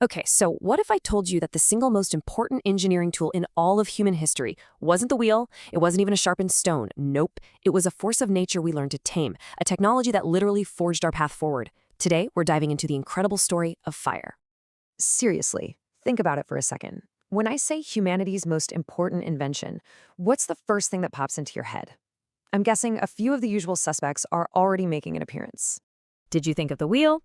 Okay, so what if I told you that the single most important engineering tool in all of human history wasn't the wheel, it wasn't even a sharpened stone. Nope, it was a force of nature we learned to tame, a technology that literally forged our path forward. Today, we're diving into the incredible story of fire. Seriously, think about it for a second. When I say humanity's most important invention, what's the first thing that pops into your head? I'm guessing a few of the usual suspects are already making an appearance. Did you think of the wheel?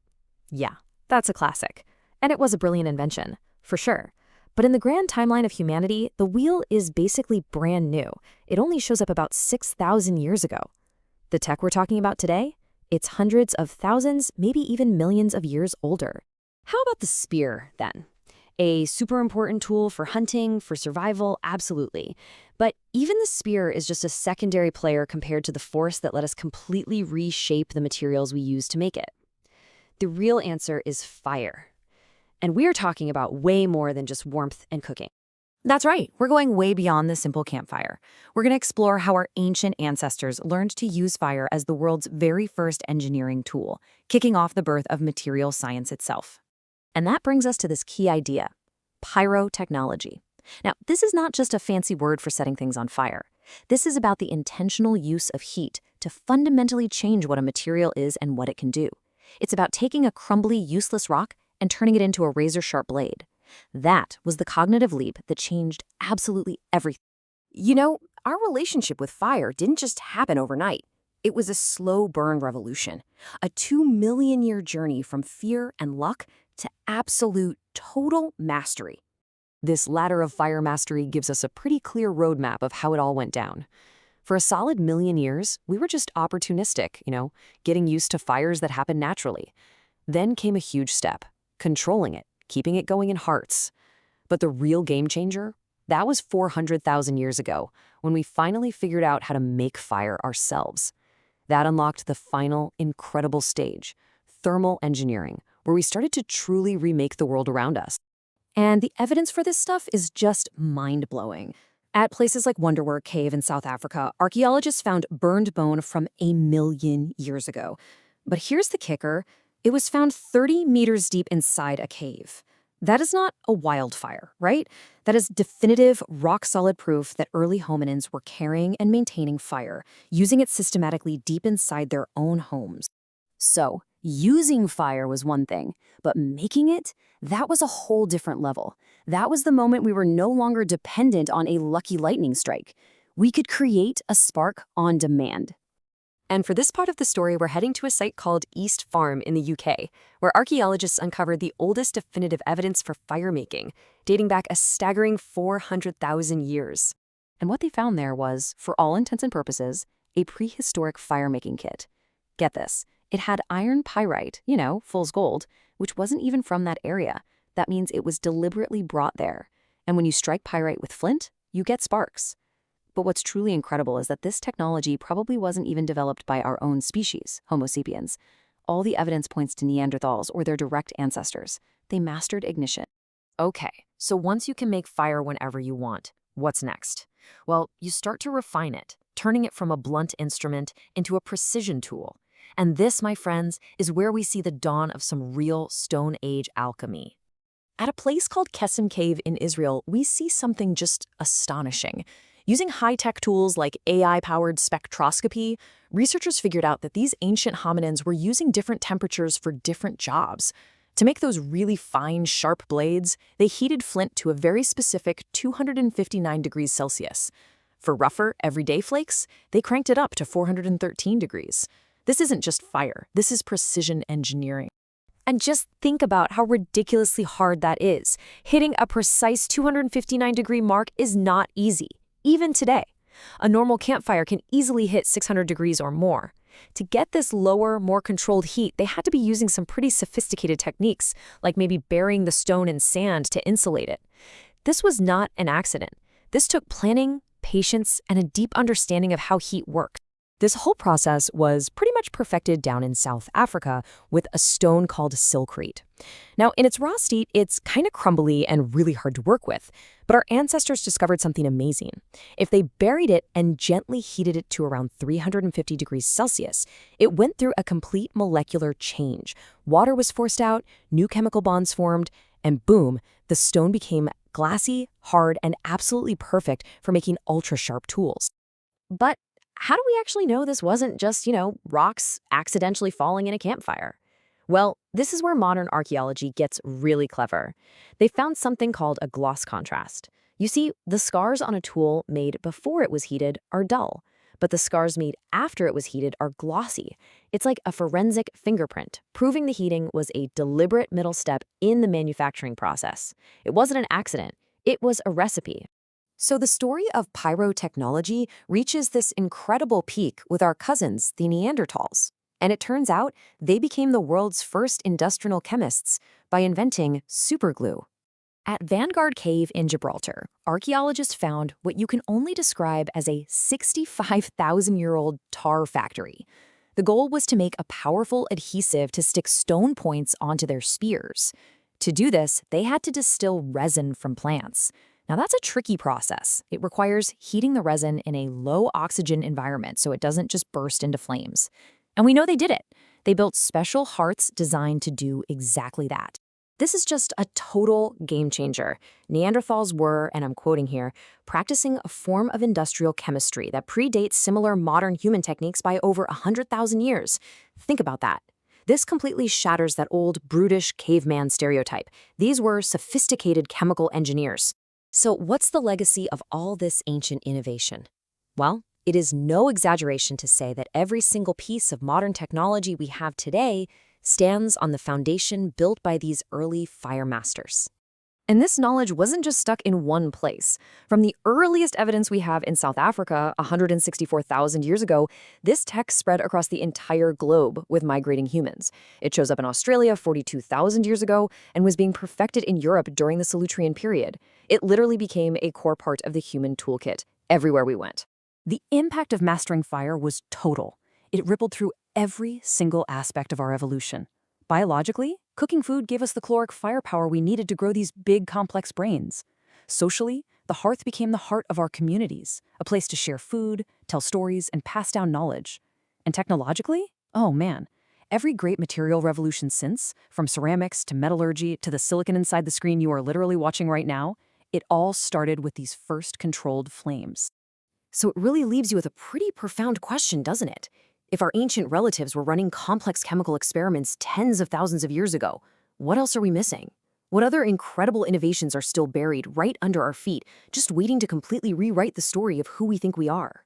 Yeah, that's a classic. And it was a brilliant invention, for sure. But in the grand timeline of humanity, the wheel is basically brand new. It only shows up about 6,000 years ago. The tech we're talking about today? It's hundreds of thousands, maybe even millions of years older. How about the spear, then? A super important tool for hunting, for survival, absolutely. But even the spear is just a secondary player compared to the force that let us completely reshape the materials we use to make it. The real answer is fire. And we're talking about way more than just warmth and cooking. That's right, we're going way beyond the simple campfire. We're going to explore how our ancient ancestors learned to use fire as the world's very first engineering tool, kicking off the birth of material science itself. And that brings us to this key idea, pyrotechnology. Now, this is not just a fancy word for setting things on fire. This is about the intentional use of heat to fundamentally change what a material is and what it can do. It's about taking a crumbly, useless rock and turning it into a razor-sharp blade. That was the cognitive leap that changed absolutely everything. You know, our relationship with fire didn't just happen overnight. It was a slow burn revolution, a 2 million-year journey from fear and luck to absolute, total mastery. This ladder of fire mastery gives us a pretty clear roadmap of how it all went down. For a solid million years, we were just opportunistic, getting used to fires that happen naturally. Then came a huge step. Controlling it, keeping it going in hearths. But the real game changer? That was 400,000 years ago, when we finally figured out how to make fire ourselves. That unlocked the final, incredible stage, thermal engineering, where we started to truly remake the world around us. And the evidence for this stuff is just mind-blowing. At places like Wonderwork Cave in South Africa, archaeologists found burned bone from 1 million years ago. But here's the kicker. It was found 30 meters deep inside a cave. That is not a wildfire, right? That is definitive, rock-solid proof that early hominins were carrying and maintaining fire, using it systematically deep inside their own homes. So, using fire was one thing, but making it, that was a whole different level. That was the moment we were no longer dependent on a lucky lightning strike. We could create a spark on demand. And for this part of the story, we're heading to a site called East Farm in the UK, where archaeologists uncovered the oldest definitive evidence for fire making, dating back a staggering 400,000 years. And what they found there was, for all intents and purposes, a prehistoric fire-making kit. Get this, it had iron pyrite, fool's gold, which wasn't even from that area. That means it was deliberately brought there. And when you strike pyrite with flint, you get sparks. But what's truly incredible is that this technology probably wasn't even developed by our own species, Homo sapiens. All the evidence points to Neanderthals or their direct ancestors. They mastered ignition. Okay, so once you can make fire whenever you want, what's next? Well, you start to refine it, turning it from a blunt instrument into a precision tool. And this, my friends, is where we see the dawn of some real Stone Age alchemy. At a place called Kesem Cave in Israel, we see something just astonishing. Using high-tech tools like AI-powered spectroscopy, researchers figured out that these ancient hominins were using different temperatures for different jobs. To make those really fine, sharp blades, they heated flint to a very specific 259 degrees Celsius. For rougher, everyday flakes, they cranked it up to 413 degrees. This isn't just fire, this is precision engineering. And just think about how ridiculously hard that is. Hitting a precise 259-degree mark is not easy. Even today, a normal campfire can easily hit 600 degrees or more. To get this lower, more controlled heat, they had to be using some pretty sophisticated techniques, like maybe burying the stone in sand to insulate it. This was not an accident. This took planning, patience, and a deep understanding of how heat works. This whole process was pretty much perfected down in South Africa with a stone called silkrete. Now, in its raw state, it's kind of crumbly and really hard to work with, but our ancestors discovered something amazing. If they buried it and gently heated it to around 350 degrees Celsius, it went through a complete molecular change. Water was forced out, new chemical bonds formed, And boom, the stone became glassy, hard, and absolutely perfect for making ultra-sharp tools. But how do we actually know this wasn't just, rocks accidentally falling in a campfire? Well, this is where modern archaeology gets really clever. They found something called a gloss contrast. You see, the scars on a tool made before it was heated are dull, but the scars made after it was heated are glossy. It's like a forensic fingerprint, proving the heating was a deliberate middle step in the manufacturing process. It wasn't an accident, it was a recipe. So the story of pyrotechnology reaches this incredible peak with our cousins, the Neanderthals. And it turns out they became the world's first industrial chemists by inventing superglue. At Vanguard Cave in Gibraltar, archaeologists found what you can only describe as a 65,000-year-old tar factory. The goal was to make a powerful adhesive to stick stone points onto their spears. To do this, they had to distill resin from plants. Now that's a tricky process. It requires heating the resin in a low-oxygen environment so it doesn't just burst into flames. And we know they did it. They built special hearths designed to do exactly that. This is just a total game changer. Neanderthals were, and I'm quoting here, practicing a form of industrial chemistry that predates similar modern human techniques by over 100,000 years. Think about that. This completely shatters that old, brutish caveman stereotype. These were sophisticated chemical engineers. So what's the legacy of all this ancient innovation? Well, it is no exaggeration to say that every single piece of modern technology we have today stands on the foundation built by these early fire masters. And this knowledge wasn't just stuck in one place. From the earliest evidence we have in South Africa 164,000 years ago, this tech spread across the entire globe with migrating humans. It shows up in Australia 42,000 years ago and was being perfected in Europe during the Silurian period. It literally became a core part of the human toolkit everywhere we went. The impact of mastering fire was total. It rippled through every single aspect of our evolution. Biologically, cooking food gave us the caloric firepower we needed to grow these big, complex brains. Socially, the hearth became the heart of our communities, a place to share food, tell stories, and pass down knowledge. And technologically? Oh man, every great material revolution since, from ceramics to metallurgy to the silicon inside the screen you are literally watching right now, it all started with these first controlled flames. So it really leaves you with a pretty profound question, doesn't it? If our ancient relatives were running complex chemical experiments tens of thousands of years ago, what else are we missing? What other incredible innovations are still buried right under our feet, just waiting to completely rewrite the story of who we think we are?